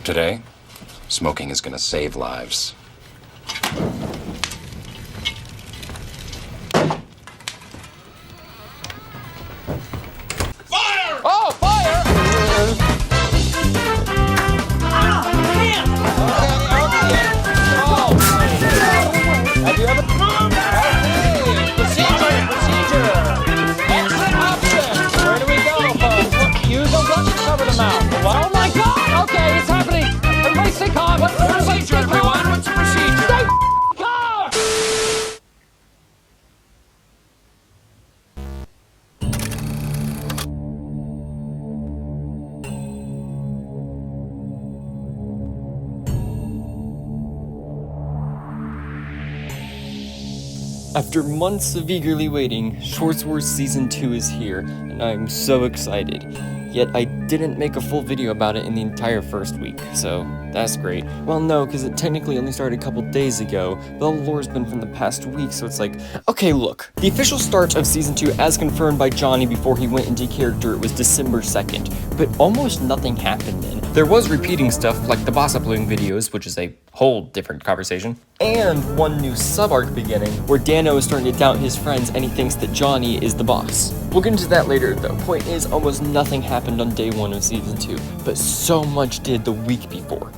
Today, smoking is gonna save lives. Fire! Oh, fire! Have you ever... Okay, procedure. Exit options. Where do we go, folks? Use a brush to cover the mouth. Oh my God! Okay, it's happening. Everybody stay calm. What's the procedure, everyone? What's the procedure? Stay calm! After months of eagerly waiting, Shorts Wars Season 2 is here, and I'm so excited. Yet I didn't make a full video about it in the entire first week, so that's great. Well, no, because it technically only started a couple days ago, but all the lore's been from the past week, so it's like, okay, look. The official start of Season 2, as confirmed by Johnny before he went into character, it was December 2nd, but almost nothing happened then. There was repeating stuff, like the boss uploading videos, which is a whole different conversation, and one new sub-arc beginning, where Dano is starting to doubt his friends and he thinks that Johnny is the boss. We'll get into that later, though. Point is, almost nothing happened on day 1 of Season 2, but so much did the week before.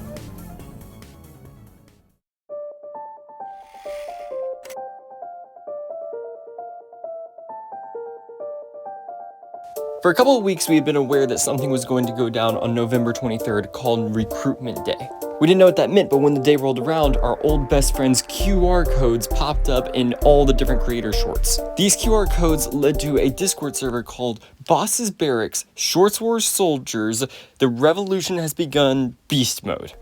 For a couple of weeks, we had been aware that something was going to go down on November 23rd called Recruitment Day. We didn't know what that meant, but when the day rolled around, our old best friend's QR codes popped up in all the different creator shorts. These QR codes led to a Discord server called Boss's Barracks, Shorts Wars Soldiers, The Revolution Has Begun, Beast Mode.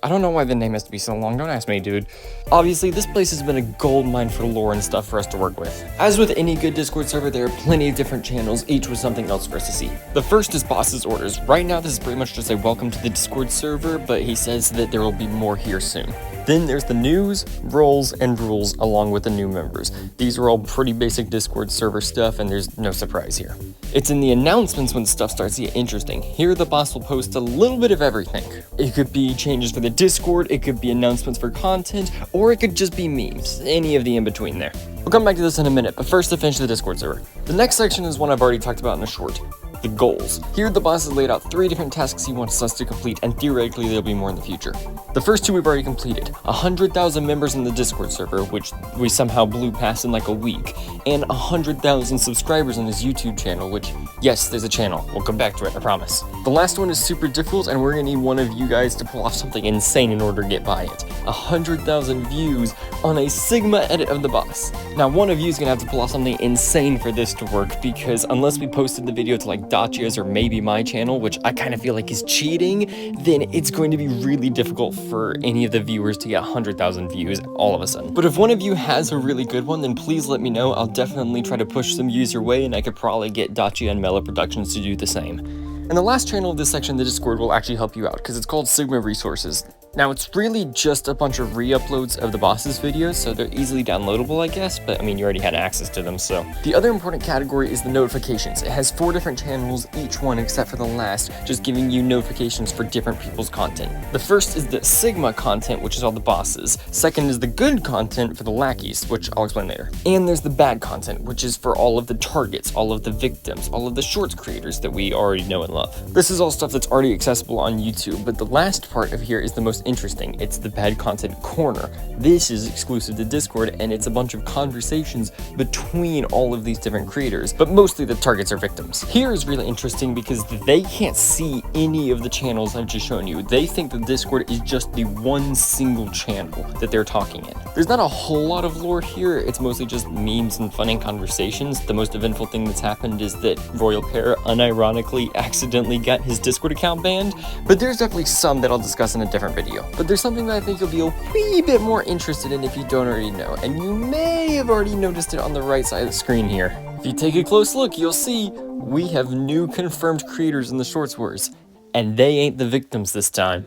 I don't know why the name has to be so long, don't ask me, dude. Obviously, this place has been a gold mine for lore and stuff for us to work with. As with any good Discord server, there are plenty of different channels, each with something else for us to see. The first is Boss's Orders. Right now, this is pretty much just a welcome to the Discord server, but he says that there will be more here soon. Then there's the news, roles, and rules along with the new members. These are all pretty basic Discord server stuff, and there's no surprise here. It's in the announcements when stuff starts to get interesting. Here the boss will post a little bit of everything. It could be changes for the Discord, it could be announcements for content, or it could just be memes. Any of the in between there. We'll come back to this in a minute, but first to finish the Discord server. The next section is one I've already talked about in a short. The goals. Here the boss has laid out 3 different tasks he wants us to complete, and theoretically there'll be more in the future. The first 2 we've already completed. 100,000 members in the Discord server, which we somehow blew past in like a week, and 100,000 subscribers on his YouTube channel, which, yes, there's a channel. We'll come back to it, I promise. The last one is super difficult, and we're gonna need one of you guys to pull off something insane in order to get by it. 100,000 views on a Sigma edit of the boss. Now, one of you is gonna have to pull off something insane for this to work, because unless we posted the video to like Dacia's or maybe my channel, which I kind of feel like is cheating, then it's going to be really difficult for any of the viewers to get 100,000 views all of a sudden. But if one of you has a really good one, then please let me know. I'll definitely try to push some views your way, and I could probably get Dacia and Mela Productions to do the same. And the last channel of this section, the Discord, will actually help you out, because it's called Sigma Resources. Now, it's really just a bunch of re-uploads of the boss's videos, so they're easily downloadable, I guess, but I mean, you already had access to them, so. The other important category is the notifications. It has 4 different channels, each one, except for the last, just giving you notifications for different people's content. The first is the Sigma content, which is all the bosses. Second is the good content for the lackeys, which I'll explain later. And there's the bad content, which is for all of the targets, all of the victims, all of the shorts creators that we already know and love. This is all stuff that's already accessible on YouTube, but the last part of here is the most interesting. It's the bad content corner. This is exclusive to Discord, and it's a bunch of conversations between all of these different creators, but mostly the targets are victims. Here is really interesting because they can't see any of the channels I've just shown you. They think that Discord is just the one single channel that they're talking in. There's not a whole lot of lore here. It's mostly just memes and funny conversations. The most eventful thing that's happened is that Royal Pear unironically accidentally got his Discord account banned, but there's definitely some that I'll discuss in a different video. But there's something that I think you'll be a wee bit more interested in if you don't already know, and you may have already noticed it on the right side of the screen here. If you take a close look, you'll see we have new confirmed creators in the Shorts Wars, and they ain't the victims this time.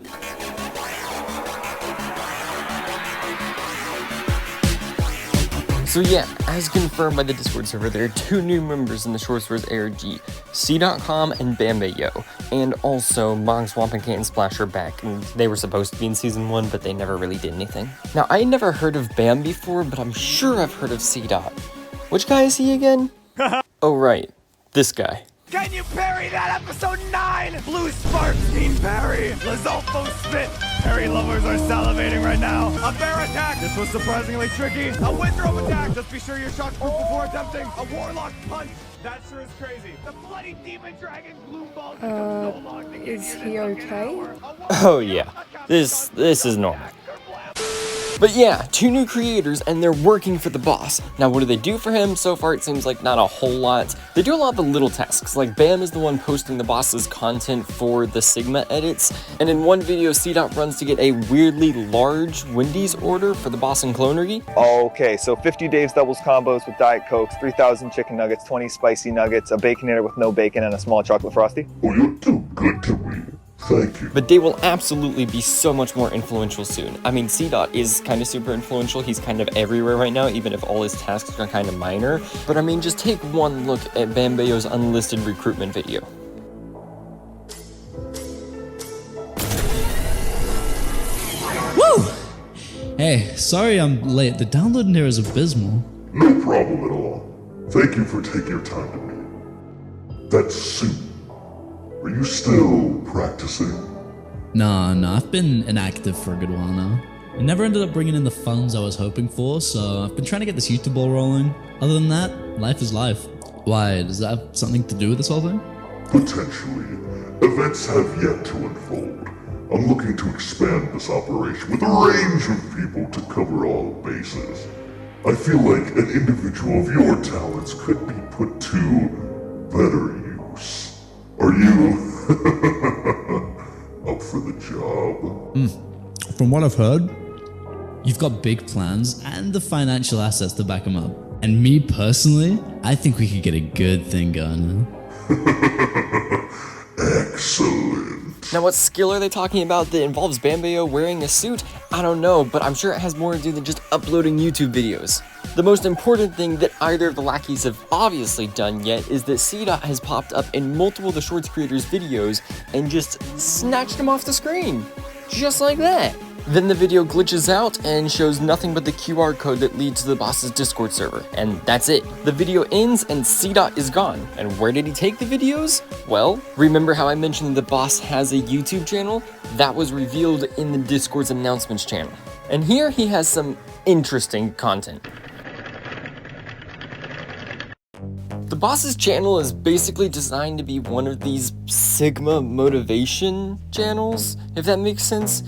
So So yeah, as confirmed by the Discord server, there are 2 new members in the Short Swords ARG, C.com and Bambayo, and also Mog Swamp and Can Splash are back, and they were supposed to be in Season 1, but they never really did anything. Now, I had never heard of Bam before, but I'm sure I've heard of C. Which guy is he again? Oh right, this guy. Can you parry that episode 9? Blue sparks mean parry. Lizolfo spit. Parry lovers are salivating right now. A bear attack. This was surprisingly tricky. A windrobe attack. Just be sure you're shockproof before attempting. A warlock punch. That sure is crazy. The bloody demon dragon gloom ball becomes so long to Is he okay? Oh yeah, this is normal. But yeah, 2 new creators, and they're working for the boss. Now, what do they do for him? So far, it seems like not a whole lot. They do a lot of the little tasks, like Bam is the one posting the boss's content for the Sigma edits, and in one video, C. runs to get a weirdly large Wendy's order for the boss in Clonergy. Okay, so 50 Dave's doubles combos with Diet Cokes, 3,000 chicken nuggets, 20 spicy nuggets, a Baconator with no bacon, and a small chocolate frosty. Oh, you're too good to me. Thank you. But they will absolutely be so much more influential soon. I mean, C. is kind of super influential. He's kind of everywhere right now, even if all his tasks are kind of minor. But I mean, just take one look at Bambayo's unlisted recruitment video. Woo! Hey, sorry I'm late. The download in here is abysmal. No problem at all. Thank you for taking your time to me. That suit. Are you still practicing? Nah, I've been inactive for a good while now. I never ended up bringing in the funds I was hoping for, so I've been trying to get this YouTube ball rolling. Other than that, life is life. Why, does that have something to do with this whole thing? Potentially. Events have yet to unfold. I'm looking to expand this operation with a range of people to cover all bases. I feel like an individual of your talents could be put to better use. Are you up for the job? From what I've heard, you've got big plans and the financial assets to back them up. And me personally, I think we could get a good thing going. Excellent. Now, what skill are they talking about that involves Bambayo wearing a suit? I don't know, but I'm sure it has more to do than just uploading YouTube videos. The most important thing that either of the lackeys have obviously done yet is that C. has popped up in multiple of the Shorts creators' videos and just snatched him off the screen. Just like that. Then the video glitches out and shows nothing but the QR code that leads to the boss's Discord server, and that's it. The video ends and C. is gone. And where did he take the videos? Well, remember how I mentioned the boss has a YouTube channel? That was revealed in the Discord's announcements channel. And here he has some interesting content. The boss's channel is basically designed to be one of these Sigma motivation channels, if that makes sense.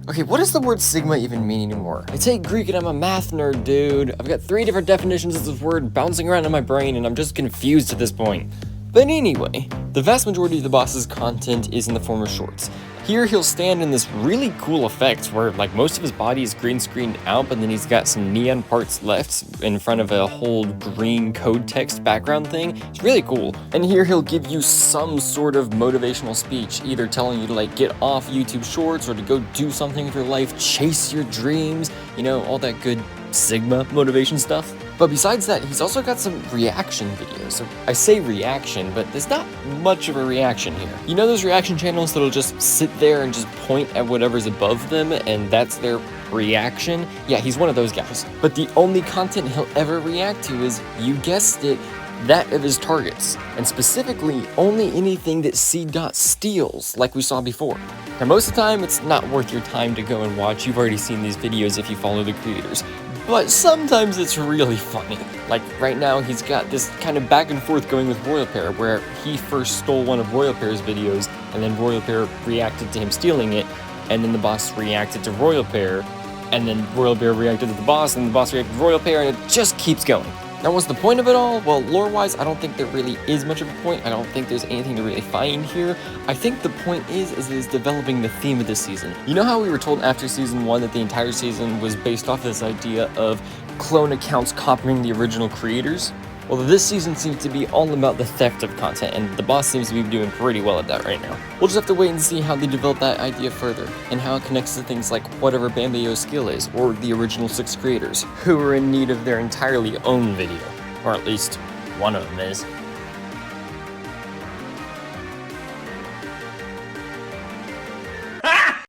Okay, what does the word Sigma even mean anymore? I take Greek and I'm a math nerd, dude. I've got 3 different definitions of this word bouncing around in my brain and I'm just confused at this point. But anyway, the vast majority of the boss's content is in the form of shorts. Here he'll stand in this really cool effect where like most of his body is green screened out, but then he's got some neon parts left in front of a whole green code text background thing. It's really cool. And here he'll give you some sort of motivational speech, either telling you to like get off YouTube shorts or to go do something with your life, chase your dreams, you know, all that good Sigma motivation stuff. But besides that, he's also got some reaction videos. So I say reaction, but there's not much of a reaction here. You know those reaction channels that'll just sit there and just point at whatever's above them and that's their reaction? Yeah, he's one of those guys. But the only content he'll ever react to is, you guessed it, that of his targets, and specifically only anything that C. steals, like we saw before. Now most of the time, it's not worth your time to go and watch. You've already seen these videos if you follow the creators. But sometimes it's really funny. Like right now, he's got this kind of back and forth going with Royal Pair, where he first stole one of Royal Pair's videos, and then Royal Pair reacted to him stealing it, and then the boss reacted to Royal Pair, and then Royal Pair reacted to the boss, and the boss reacted to Royal Pair, and it just keeps going. Now, what's the point of it all? Well, lore-wise, I don't think there really is much of a point. I don't think there's anything to really find here. I think the point is developing the theme of this season. You know how we were told after season 1 that the entire season was based off this idea of clone accounts copying the original creators? Although this season seems to be all about the theft of content, and the boss seems to be doing pretty well at that right now. We'll just have to wait and see how they develop that idea further, and how it connects to things like whatever Bambayo's skill is, or the original 6 creators, who are in need of their entirely own video. Or at least, one of them is.